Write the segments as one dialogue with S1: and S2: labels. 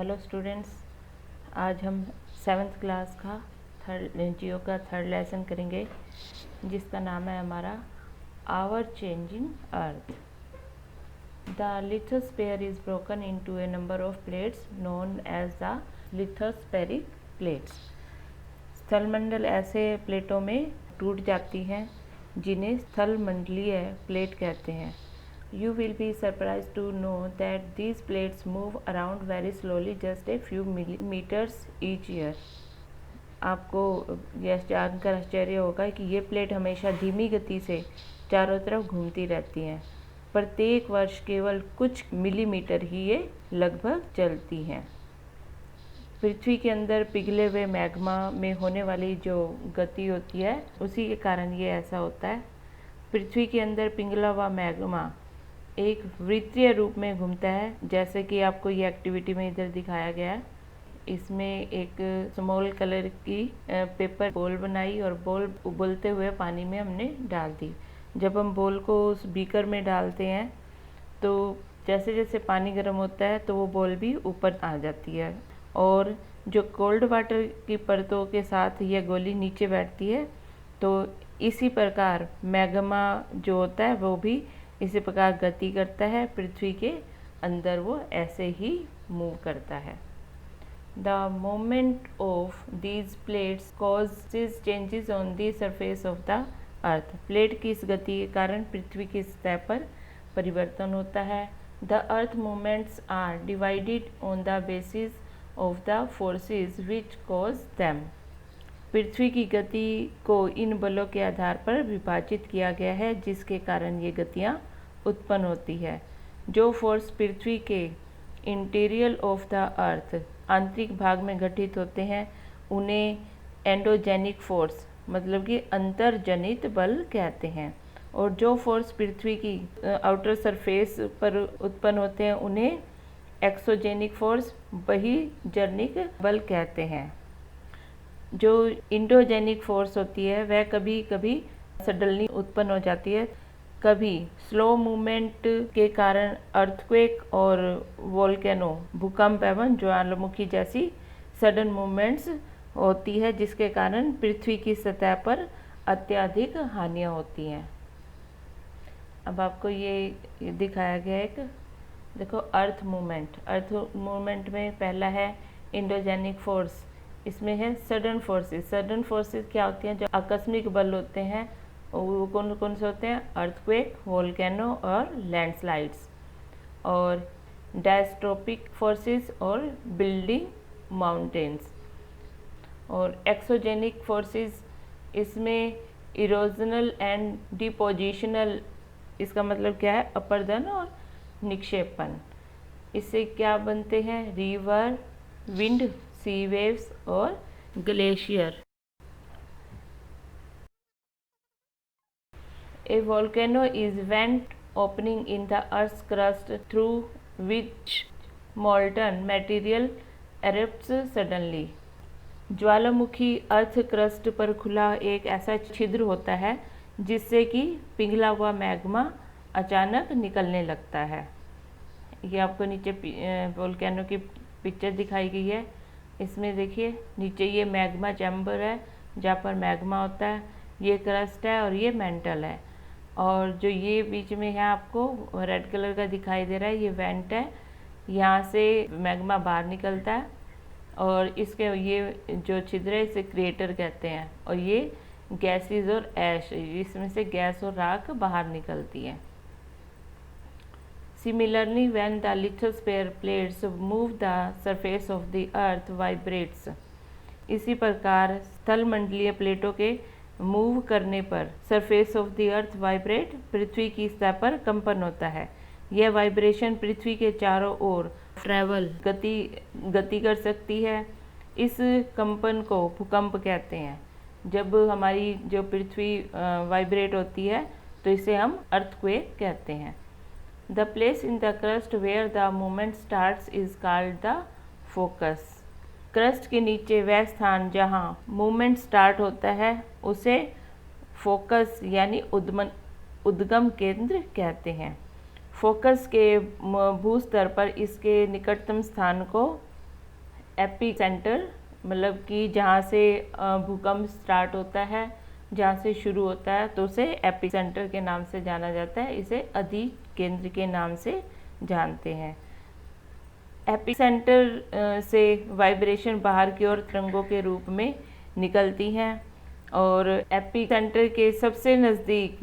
S1: Hello students, आज हम 7th class का जियो का थर्ड लेसन करेंगे, जिसका नाम है हमारा our changing earth. The lithosphere is broken into a number of plates known as the lithospheric plates. स्थलमंडल ऐसे प्लेटों में टूट जाती हैं जिन्हें स्थलमंडलीय प्लेट कहते हैं। You will be surprised to know that these plates move around very slowly, just a few millimeters each year. आपको यह जानकर आश्चर्य होगा कि ये प्लेट हमेशा धीमी गति से चारों तरफ घूमती रहती हैं। प्रत्येक वर्ष केवल कुछ मिलीमीटर ही ये लगभग चलती हैं। पृथ्वी के अंदर पिघले हुए मैग्मा में होने वाली जो गति होती है, उसी के कारण ये ऐसा होता है। पृथ्वी के अंदर पिघला हुआ मैग्मा एक वृत्तीय रूप में घूमता है, जैसे कि आपको ये एक्टिविटी में इधर दिखाया गया है। इसमें एक स्मॉल कलर की पेपर बॉल बनाई और बॉल उबलते हुए पानी में हमने डाल दी। जब हम बॉल को उस बीकर में डालते हैं तो जैसे जैसे पानी गर्म होता है तो वो बॉल भी ऊपर आ जाती है, और जो कोल्ड वाटर की परतों के साथ यह गोली नीचे बैठती है। तो इसी प्रकार मैग्मा जो होता है वो भी इसी प्रकार गति करता है। पृथ्वी के अंदर वो ऐसे ही मूव करता है। The movement of these plates causes changes on the surface of the earth. Plate की इस गति के कारण पृथ्वी की सतह पर परिवर्तन होता है। The earth movements are divided on the basis of the forces which cause them. पृथ्वी की गति को इन बलों के आधार पर विभाजित किया गया है जिसके कारण ये गतियाँ उत्पन्न होती है। जो फोर्स पृथ्वी के इंटीरियर ऑफ द अर्थ आंतरिक भाग में घटित होते हैं उन्हें एंडोजेनिक फोर्स मतलब कि अंतर्जनित बल कहते हैं, और जो फोर्स पृथ्वी की आउटर सरफेस पर उत्पन्न होते हैं उन्हें एक्सोजेनिक फोर्स बहिर्जनिक बल कहते हैं। जो इंडोजेनिक फोर्स होती है वह कभी कभी सडनली उत्पन्न हो जाती है, कभी स्लो मूवमेंट के कारण अर्थक्वेक और वोल्केनो भूकंप एवं ज्वालामुखी जैसी सडन मूवमेंट्स होती है जिसके कारण पृथ्वी की सतह पर अत्यधिक हानियाँ होती हैं। अब आपको ये दिखाया गया है कि देखो अर्थ मूवमेंट में पहला है इंडोजेनिक फोर्स, इसमें है सडन फोर्सेस। सडन फोर्सेस क्या होती हैं? जो आकस्मिक बल होते हैं वो कौन कौन से होते हैं? अर्थक्वेक, वोल्केनो और लैंडस्लाइड्स। और डायस्ट्रोपिक फोर्सेस और बिल्डिंग माउंटेन्स। और एक्सोजेनिक फोर्सेस, इसमें इरोजनल एंड डिपोजिशनल, इसका मतलब क्या है? अपरदन और निक्षेपण। इससे क्या बनते हैं? रिवर, विंड, सी वेव्स और glacier. A volcano is vent opening in the earth's crust through which molten material erupts suddenly. Jwalamukhi earth crust पर खुला एक ऐसा छिद्र होता है जिससे कि पिघला हुआ मैग्मा अचानक निकलने लगता है। ये आपको नीचे वोल्केनो की पिक्चर दिखाई गई है। इसमें देखिए नीचे ये मैग्मा चैम्बर है जहाँ पर मैग्मा होता है, ये क्रस्ट है और ये मेंटल है। और जो ये बीच में है आपको रेड कलर का दिखाई दे रहा है, ये वेंट है, यहाँ से मैग्मा बाहर निकलता है और इसके ये जो छिद्र है इसे क्रेटर कहते हैं। और ये गैसेस और ऐश, इसमें से गैस और राख बाहर निकलती है। Similarly when the lithosphere plates move the surface of the earth vibrates. इसी प्रकार स्थलमंडलीय प्लेटों के मूव करने पर surface of the earth vibrate, पृथ्वी की सतह पर कंपन होता है। यह वाइब्रेशन पृथ्वी के चारों ओर ट्रैवल गति कर सकती है। इस कंपन को भूकंप कहते हैं। जब हमारी जो पृथ्वी वाइब्रेट होती है तो इसे हम अर्थक्वेक कहते हैं। The place in the crust where the movement starts is called the focus. Crust के नीचे वह स्थान जहाँ मूवमेंट स्टार्ट होता है उसे फोकस यानी उद्गम केंद्र कहते हैं। फोकस के भूस्तर पर इसके निकटतम स्थान को एपी सेंटर मतलब कि जहाँ से भूकंप स्टार्ट होता है, जहाँ से शुरू होता है, तो उसे एपी सेंटर के नाम से जाना जाता है। इसे अधिक केंद्र के नाम से जानते हैं। एपी सेंटर से वाइब्रेशन बाहर की ओर तरंगों के रूप में निकलती हैं और एपी सेंटर के सबसे नज़दीक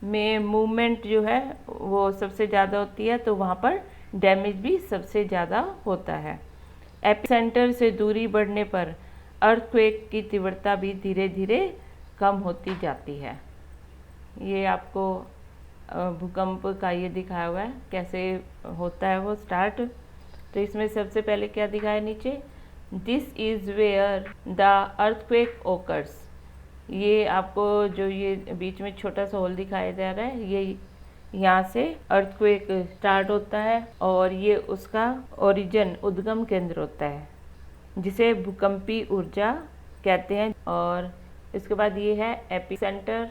S1: में मूवमेंट जो है वो सबसे ज़्यादा होती है, तो वहाँ पर डैमेज भी सबसे ज़्यादा होता है। एपिसेंटर से दूरी बढ़ने पर अर्थक्वेक की तीव्रता भी धीरे धीरे कम होती जाती है। ये आपको भूकंप का ये दिखाया हुआ है कैसे होता है वो स्टार्ट। तो इसमें सबसे पहले क्या दिखाया नीचे, this is where the earthquake occurs. ये आपको जो ये बीच में छोटा सा होल दिखाया जा रहा है, ये यहाँ से अर्थक्वेक स्टार्ट होता है और ये उसका ओरिजिन उद्गम केंद्र होता है, जिसे भूकंपी ऊर्जा कहते हैं। और इसके बाद ये है एपिसेंटर,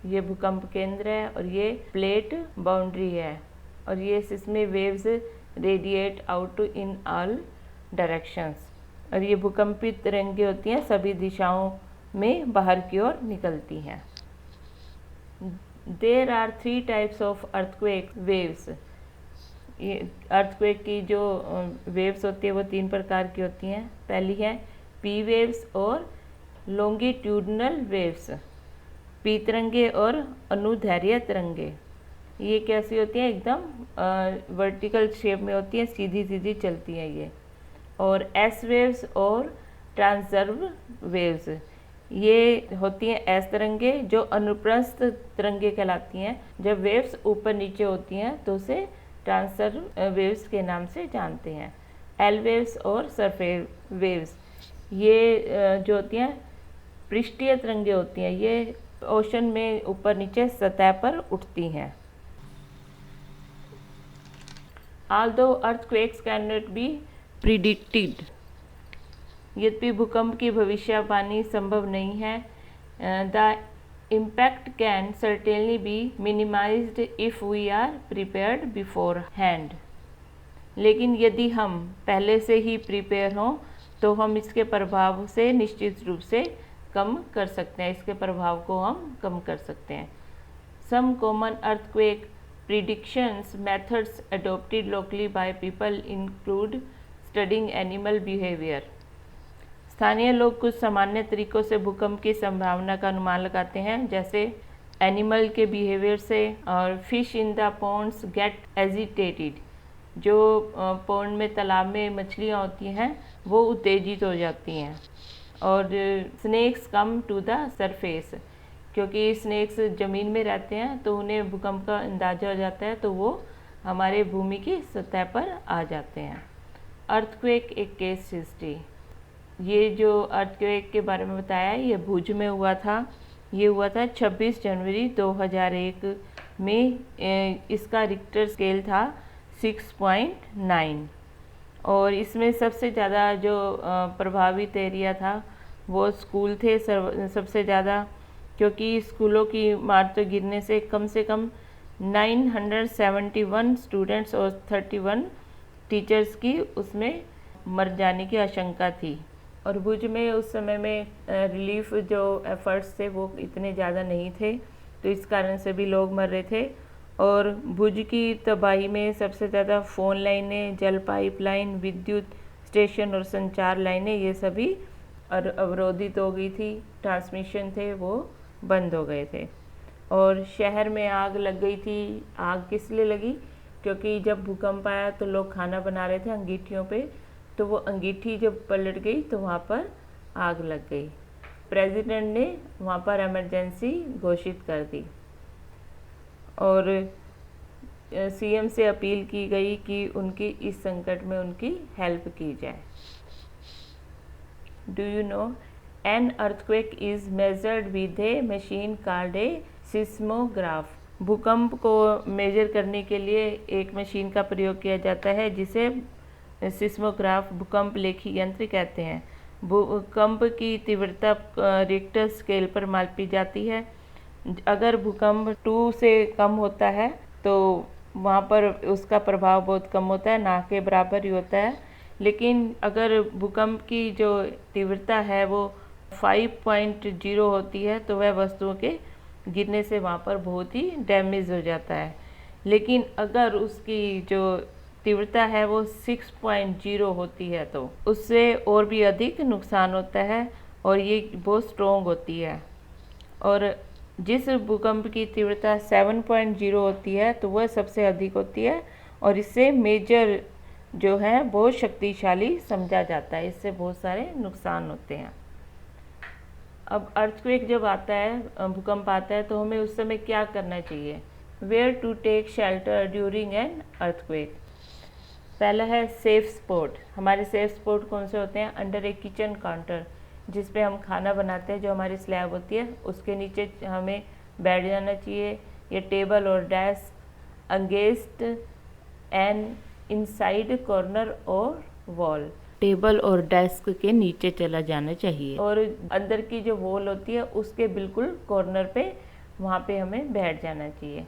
S1: ये भूकंप केंद्र है और ये प्लेट बाउंड्री है और ये seismic waves radiate out in all directions. और ये भूकंपी तरंगें होती हैं, सभी दिशाओं में बाहर की ओर निकलती हैं। There are 3 types of earthquake waves. ये अर्थक्वेक की जो वेव्स होती है वो 3 प्रकार की होती हैं। पहली है पी वेव्स और लॉन्गिट्यूडनल वेव्स, पी तरंगे और अनुदैर्घ्य तरंगे। ये कैसी होती हैं, एकदम वर्टिकल शेप में होती हैं, सीधी सीधी चलती हैं ये। और एस वेव्स और ट्रांसवर्स वेव्स, ये होती हैं एस तरंगे जो अनुप्रस्थ तरंगे कहलाती हैं। जब वेव्स ऊपर नीचे होती हैं तो उसे ट्रांसवर्स वेव्स के नाम से जानते हैं। एल वेव्स और सरफेस वेव्स, ये जो होती हैं पृष्ठीय तरंगे होती हैं, ये ओशन में ऊपर नीचे सतह पर उठती हैं। Although earthquakes cannot be predicted, यद्यपि भूकंप की भविष्यवाणी संभव नहीं है, the impact can certainly be minimised if we are prepared beforehand. लेकिन यदि हम पहले से ही प्रिपेयर हों तो हम इसके प्रभाव से निश्चित रूप से कम कर सकते हैं, इसके प्रभाव को हम कम कर सकते हैं। Some common earthquake predictions methods adopted locally by people include studying animal behavior। स्थानीय लोग कुछ सामान्य तरीकों से भूकंप की संभावना का अनुमान लगाते हैं, जैसे एनिमल के बिहेवियर से। और fish in the ponds get agitated, जो पॉन्ड में तालाब में मछलियाँ होती हैं वो उत्तेजित हो जाती हैं। और snakes come to the surface, क्योंकि स्नेक्स ज़मीन में रहते हैं तो उन्हें भूकंप का अंदाज़ा हो जाता है, तो वो हमारे भूमि की सतह पर आ जाते हैं। अर्थक्वेक एक केस हिस्ट्री, ये जो अर्थक्वेक के बारे में बताया है ये भुज में हुआ था। ये हुआ था 26 जनवरी 2001 में। इसका रिक्टर स्केल था 6.9 और इसमें सबसे ज़्यादा जो प्रभावित एरिया था वो स्कूल थे सबसे ज़्यादा, क्योंकि स्कूलों की इमारतों गिरने से कम 971 स्टूडेंट्स और 31 टीचर्स की उसमें मर जाने की आशंका थी। और भुज में उस समय में रिलीफ जो एफर्ट्स थे वो इतने ज़्यादा नहीं थे, तो इस कारण से भी लोग मर रहे थे। और भुज की तबाही में सबसे ज़्यादा फ़ोन लाइनें, जल पाइपलाइन, विद्युत स्टेशन और संचार लाइनें ये सभी अवरोधित हो गई थी, ट्रांसमिशन थे वो बंद हो गए थे। और शहर में आग लग गई थी। आग किस लिए लगी, क्योंकि जब भूकंप आया तो लोग खाना बना रहे थे अंगीठियों पे, तो वो अंगीठी जब पलट गई तो वहाँ पर आग लग गई। प्रेसिडेंट ने वहाँ पर इमरजेंसी घोषित कर दी और सीएम से अपील की गई कि उनकी इस संकट में उनकी हेल्प की जाए। Do you know an earthquake is measured with A machine called a seismograph. भूकंप को मेजर करने के लिए एक मशीन का प्रयोग किया जाता है जिसे सिस्मोग्राफ भूकंप लेखी यंत्र कहते हैं। भूकंप की तीव्रता रिक्टर स्केल पर मापी जाती है। अगर भूकंप 2 से कम होता है तो वहाँ पर उसका प्रभाव बहुत कम होता है, ना के बराबर ही होता है। लेकिन अगर भूकंप की जो तीव्रता है वो 5.0 होती है तो वह वस्तुओं के गिरने से वहाँ पर बहुत ही डैमेज हो जाता है। लेकिन अगर उसकी जो तीव्रता है वो 6.0 होती है तो उससे और भी अधिक नुकसान होता है और ये बहुत स्ट्रोंग होती है। और जिस भूकंप की तीव्रता 7.0 होती है तो वह सबसे अधिक होती है और इससे मेजर जो है बहुत शक्तिशाली समझा जाता है, इससे बहुत सारे नुकसान होते हैं। अब अर्थक्वेक जब आता है, भूकंप आता है, तो हमें उस समय क्या करना चाहिए? Where to take shelter during an earthquake. पहला है सेफ स्पॉट। हमारे सेफ स्पॉट कौन से होते हैं? अंडर ए किचन काउंटर, जिस पे हम खाना बनाते हैं, जो हमारी स्लैब होती है उसके नीचे हमें बैठ जाना चाहिए। या टेबल और desk against an inside corner और वॉल, टेबल और डेस्क के नीचे चला जाना चाहिए और अंदर की जो वॉल होती है उसके बिल्कुल कॉर्नर पे वहाँ पे हमें बैठ जाना चाहिए।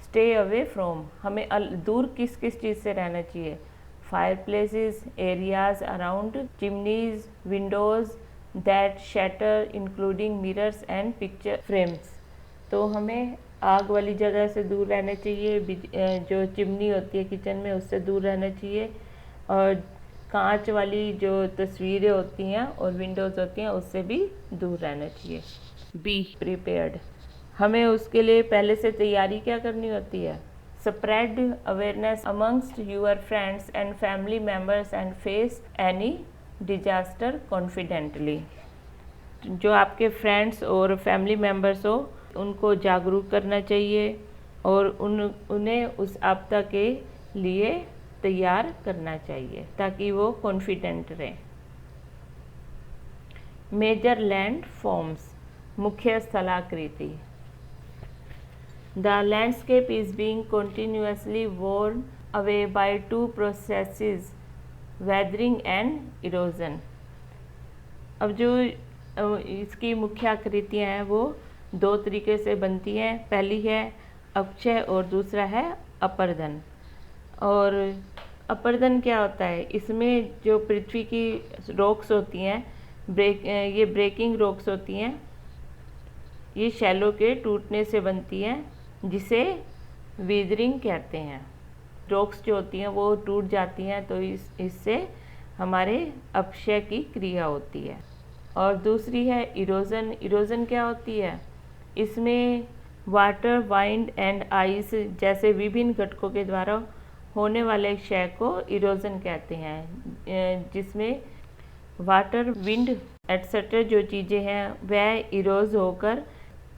S1: स्टे अवे फ्रॉम, हमें दूर किस किस चीज़ से रहना चाहिए? Fire places, areas around chimneys, Windows that shutter including mirrors and picture frames. तो हमें आग वाली जगह से दूर रहना चाहिए, जो चिमनी होती है किचन में उससे दूर रहना चाहिए, और कांच वाली जो तस्वीरें होती हैं और विंडोज़ होती हैं उससे भी दूर रहना चाहिए। बी प्रिपेयर्ड, हमें उसके लिए पहले से तैयारी क्या करनी होती है? Spread awareness amongst your friends and family members and face any disaster confidently. जो आपके फ्रेंड्स और फैमिली मेम्बर्स हो उनको जागरूक करना चाहिए और उन्हें उस आपदा के लिए तैयार करना चाहिए ताकि वो कॉन्फिडेंट रहें। मेजर लैंड फॉर्म्स, मुख्य स्थलाकृति। The landscape is being continuously worn away by two processes, weathering and erosion। अब जो इसकी मुख्य आकृतियाँ हैं वो दो तरीके से बनती हैं। पहली है अपक्षय और दूसरा है अपर्दन। और अपर्दन क्या होता है? इसमें जो पृथ्वी की रॉक्स होती हैं, ये ब्रेकिंग रॉक्स होती हैं, ये शैलो के टूटने से बनती हैं, जिसे वीदरिंग कहते हैं। रॉक्स जो होती हैं वो टूट जाती हैं तो इससे हमारे अपक्षय की क्रिया होती है। और दूसरी है इरोजन। इरोजन क्या होती है? इसमें वाटर, वाइंड एंड आइस जैसे विभिन्न घटकों के द्वारा होने वाले क्षय को इरोजन कहते हैं, जिसमें वाटर, विंड एटसेट्रा जो चीज़ें हैं वह इरोज होकर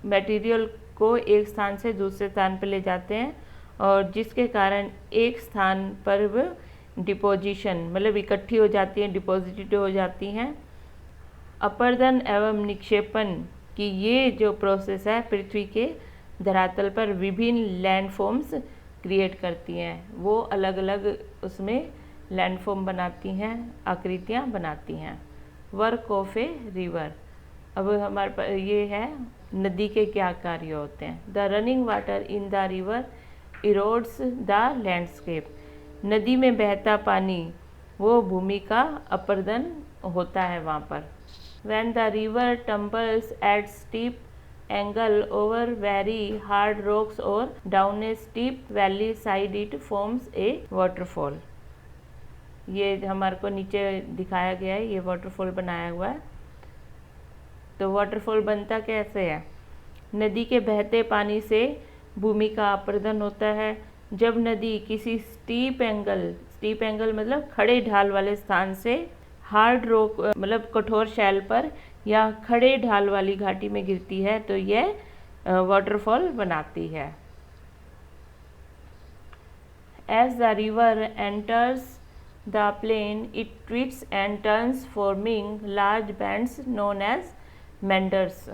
S1: मटेरियल को एक स्थान से दूसरे स्थान पर ले जाते हैं और जिसके कारण एक स्थान पर वह डिपोजिशन मतलब इकट्ठी हो जाती हैं, डिपॉजिटेड हो जाती हैं। अपर्दन एवं निक्षेपण की ये जो प्रोसेस है पृथ्वी के धरातल पर विभिन्न लैंडफॉर्म्स क्रिएट करती हैं। वो अलग अलग उसमें लैंडफॉर्म बनाती हैं, आकृतियाँ बनाती हैं। वर्क ऑफ ए रिवर, अब हमारे पास ये है नदी के क्या कार्य होते हैं। The running water in the river erodes the landscape, नदी में बहता पानी वो भूमि का अपर्दन होता है वहाँ पर। When the river tumbles at steep angle over very hard rocks or down a steep valley side, it forms a waterfall। ये हमारे को नीचे दिखाया गया है, ये वाटरफॉल बनाया हुआ है। तो वाटरफॉल बनता कैसे है? नदी के बहते पानी से भूमि का अपर्दन होता है। जब नदी किसी स्टीप एंगल मतलब खड़े ढाल वाले स्थान से हार्ड रॉक मतलब कठोर शैल पर या खड़े ढाल वाली घाटी में गिरती है तो यह वाटरफॉल बनाती है। As the river enters the plain it twist and turns forming large bends known as meanders.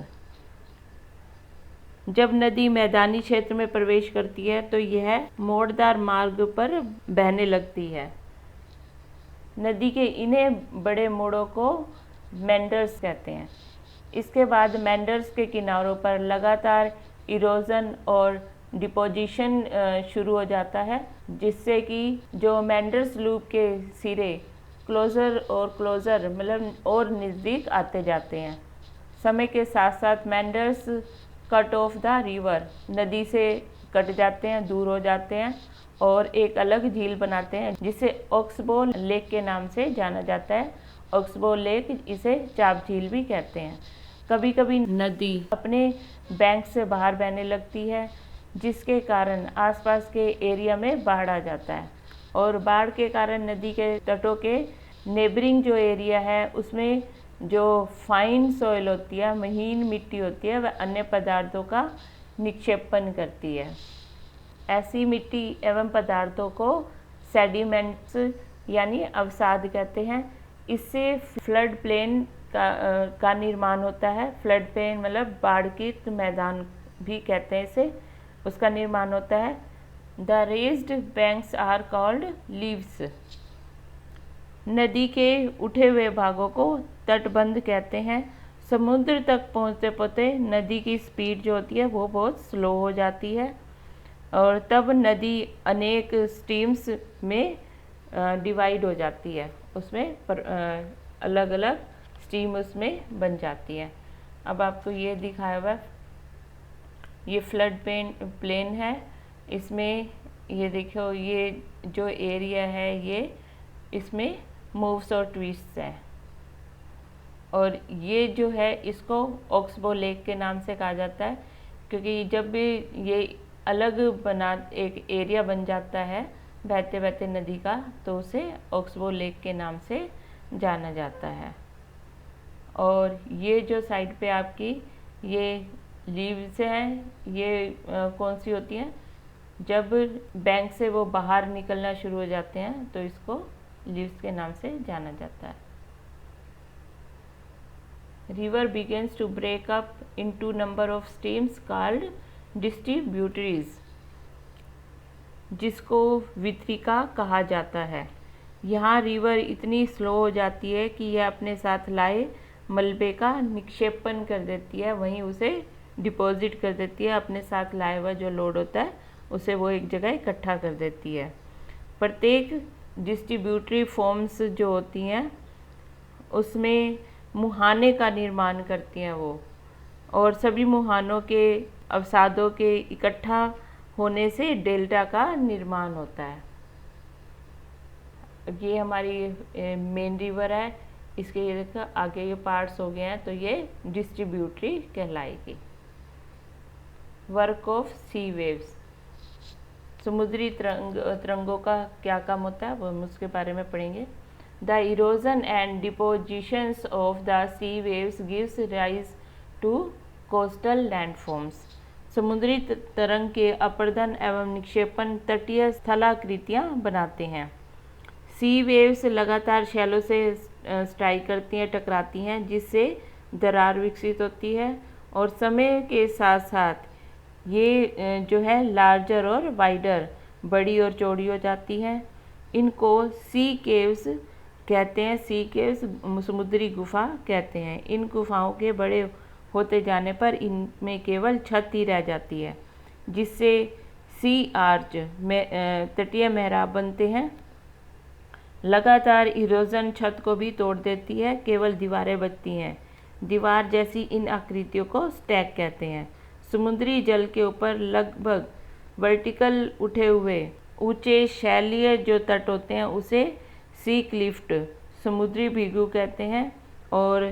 S1: जब नदी मैदानी क्षेत्र में प्रवेश करती है तो यह मोड़दार मार्ग पर बहने लगती है। नदी के इन्हें बड़े मोड़ों को मेंडर्स कहते हैं। इसके बाद मेंडर्स के किनारों पर लगातार इरोजन और डिपोजिशन शुरू हो जाता है, जिससे कि जो मेंडर्स लूप के सिरे क्लोज़र और क्लोज़र मतलब और नज़दीक आते जाते हैं। समय के साथ साथ meanders cut off the river, नदी से कट जाते हैं, दूर हो जाते हैं और एक अलग झील बनाते हैं जिसे ऑक्सबो लेक के नाम से जाना जाता है। ऑक्सबो लेक, इसे चाप झील भी कहते हैं। कभी कभी नदी अपने बैंक से बाहर बहने लगती है जिसके कारण आसपास के एरिया में बाढ़ आ जाता है और बाढ़ के कारण नदी के तटों के नेबरिंग जो एरिया है उसमें जो फाइन सॉइल होती है, महीन मिट्टी होती है, वह अन्य पदार्थों का निक्षेपण करती है। ऐसी मिट्टी एवं पदार्थों को सेडिमेंट्स यानी अवसाद कहते हैं। इससे फ्लड प्लेन का निर्माण होता है। फ्लड प्लेन मतलब बाढ़ की मैदान भी कहते हैं इसे, उसका निर्माण होता है। The raised banks are called levees. नदी के उठे हुए भागों को तटबंध कहते हैं। समुद्र तक पहुँचते पहुँचते नदी की स्पीड जो होती है वो बहुत स्लो हो जाती है और तब नदी अनेक स्ट्रीम्स में डिवाइड हो जाती है, उसमें अलग अलग स्ट्रीम उसमें बन जाती है। अब आपको ये दिखाया हुआ, ये फ्लड प्लेन है। इसमें ये देखो, ये जो एरिया है ये इसमें मूव्स और ट्विस्ट्स हैं और ये जो है इसको ऑक्सबो लेक के नाम से कहा जाता है क्योंकि जब भी ये अलग एक एरिया बन जाता है बहते बहते नदी का तो उसे ऑक्सबो लेक के नाम से जाना जाता है। और ये जो साइड पे आपकी ये लीव्स हैं, ये कौन सी होती हैं, जब बैंक से वो बाहर निकलना शुरू हो जाते हैं तो इसको लीव्स के नाम से जाना जाता है। River begins to break up into number of streams called distributaries, जिसको वितरिका कहा जाता है। यहाँ रिवर इतनी स्लो हो जाती है कि यह अपने साथ लाए मलबे का निक्षेपण कर देती है, वहीं उसे डिपॉजिट कर देती है। अपने साथ लाए हुआ जो लोड होता है उसे वो एक जगह इकट्ठा कर देती है। प्रत्येक डिस्ट्रीब्यूटरी फॉर्म्स जो होती हैं उसमें मुहाने का निर्माण करती हैं वो, और सभी मुहानों के अवसादों के इकट्ठा होने से डेल्टा का निर्माण होता है। ये हमारी मेन रिवर है, इसके ये देखो आगे ये पार्ट्स हो गए हैं तो ये डिस्ट्रीब्यूटरी कहलाएगी। वर्क ऑफ सी वेव्स, समुद्री तरंगों का क्या काम होता है वो हम उसके बारे में पढ़ेंगे। The erosion and depositions of the sea waves gives rise to coastal landforms. समुद्री तरंग के अपर्दन एवं निक्षेपण तटीय स्थलाकृतियाँ बनाते हैं। सी वेव्स लगातार शैलों से स्ट्राइक करती हैं, टकराती हैं, जिससे दरार विकसित होती है और समय के साथ साथ ये जो है लार्जर और वाइडर, बड़ी और चौड़ी हो जाती हैं। इनको सी केव्स कहते हैं। सी केव्स समुद्री गुफा कहते हैं। इन गुफाओं के बड़े होते जाने पर इनमें केवल छत ही रह जाती है, जिससे सी आर्च में तटीय मेहराब बनते हैं। लगातार इरोजन छत को भी तोड़ देती है, केवल दीवारें बचती हैं। दीवार जैसी इन आकृतियों को स्टैक कहते हैं। समुद्री जल के ऊपर लगभग वर्टिकल उठे हुए ऊंचे शैलीय जो तट होते हैं उसे सी क्लिफ्ट समुद्री भीगू कहते हैं। और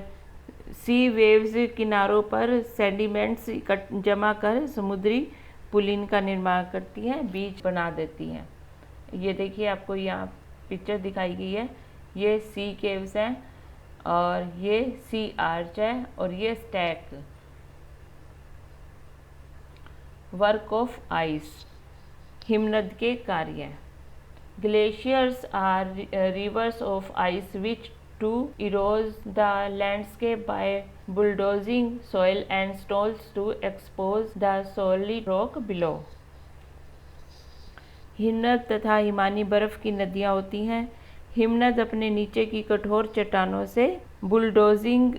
S1: सी वेव्स किनारों पर सेडिमेंट्स जमा कर समुद्री पुलिन का निर्माण करती हैं, बीच बना देती हैं। ये देखिए आपको यहाँ पिक्चर दिखाई गई है, ये सी केव्स हैं और ये सी आर्च है और ये स्टैक। वर्क ऑफ आइस, हिमनद के कार्य। Glaciers are rivers of ice which to erode the landscape by bulldozing soil and stones to expose the solid rock below। हिमनद तथा हिमानी बर्फ की नदियाँ होती हैं। हिमनद अपने नीचे की कठोर चट्टानों से बुलडोजिंग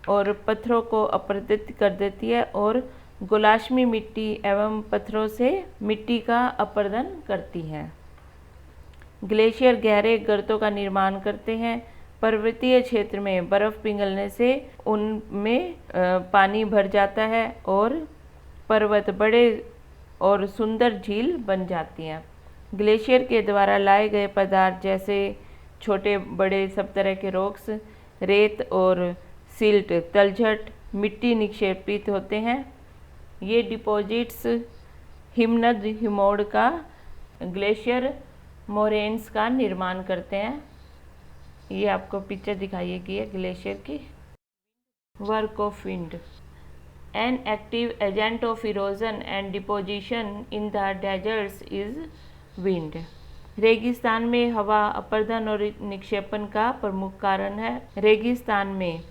S1: और पत्थरों को अपरदित कर देती है और गोलाश्मी मिट्टी एवं पत्थरों से मिट्टी का अपरदन करती हैं। ग्लेशियर गहरे गर्तों का निर्माण करते हैं। पर्वतीय क्षेत्र में बर्फ पिघलने से उनमें पानी भर जाता है और पर्वत बड़े और सुंदर झील बन जाती हैं। ग्लेशियर के द्वारा लाए गए पदार्थ जैसे छोटे बड़े सब तरह के रॉक्स, रेत और सिल्ट, तलछट, मिट्टी निक्षेपित होते हैं। ये डिपॉजिट्स हिमनद हिमोड़ का ग्लेशियर मोरेन्स का निर्माण करते हैं। ये आपको पिक्चर दिखाई गई है ग्लेशियर की। Work of wind, an active agent of erosion and deposition in the deserts is wind. रेगिस्तान में हवा अपर्दन और निक्षेपण का प्रमुख कारण है। रेगिस्तान में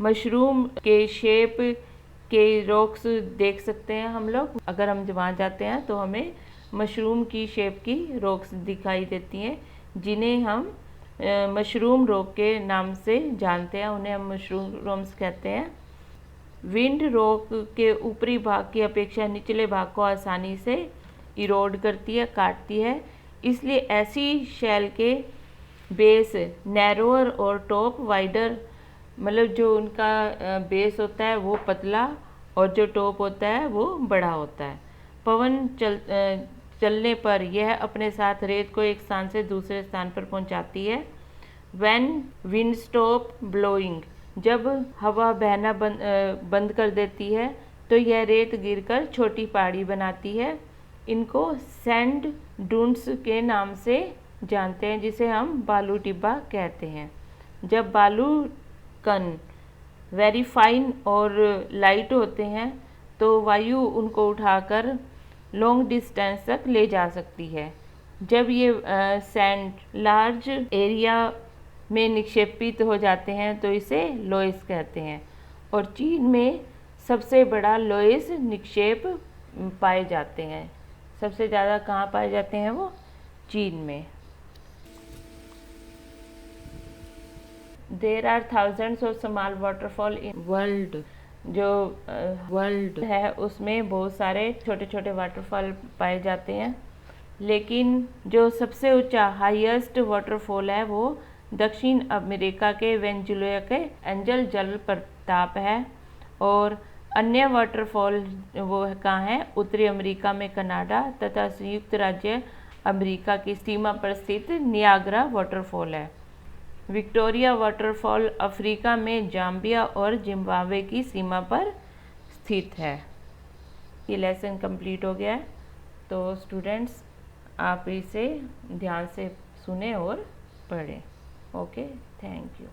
S1: मशरूम के शेप के रॉक्स देख सकते हैं हम लोग। अगर हम वहाँ जाते हैं तो हमें मशरूम की शेप की रॉक्स दिखाई देती हैं, जिन्हें हम मशरूम रॉक के नाम से जानते हैं। उन्हें हम मशरूम्स कहते हैं। विंड रॉक के ऊपरी भाग की अपेक्षा निचले भाग को आसानी से इरोड करती है, काटती है। इसलिए ऐसी शैल के बेस नैरोअर और टॉप वाइडर, मतलब जो उनका बेस होता है वो पतला और जो टॉप होता है वो बड़ा होता है। पवन चलने पर यह अपने साथ रेत को एक स्थान से दूसरे स्थान पर पहुंचाती है। When wind stop blowing, जब हवा बहना बंद कर देती है तो यह रेत गिरकर छोटी पहाड़ी बनाती है। इनको सैंड डून्स के नाम से जानते हैं, जिसे हम बालू टिब्बा कहते हैं। जब बालू कण वेरी फाइन और लाइट होते हैं तो वायु उनको उठाकर लॉन्ग डिस्टेंस तक ले जा सकती है। जब ये सैंड लार्ज एरिया में निक्षेपित हो जाते हैं तो इसे लोइस कहते हैं। और चीन में सबसे बड़ा लोइस निक्षेप पाए जाते हैं। सबसे ज़्यादा कहाँ पाए जाते हैं वो? चीन में। There are thousands of small waterfall in world. जो वर्ल्ड है उसमें बहुत सारे छोटे छोटे वाटरफॉल पाए जाते हैं, लेकिन जो सबसे ऊंचा हाईएस्ट वाटरफॉल है वो दक्षिण अमेरिका के वेनेजुएला के एंजल जलप्रपात है। और अन्य वाटरफॉल वो कहाँ हैं? उत्तरी अमेरिका में कनाडा तथा संयुक्त राज्य अमेरिका की सीमा पर स्थित नियाग्रा वाटरफॉल है। विक्टोरिया वाटरफॉल अफ्रीका में जाम्बिया और जिम्बाब्वे की सीमा पर स्थित है। ये लेसन कंप्लीट हो गया है। तो स्टूडेंट्स आप इसे ध्यान से सुने और पढ़ें। Okay, thank you.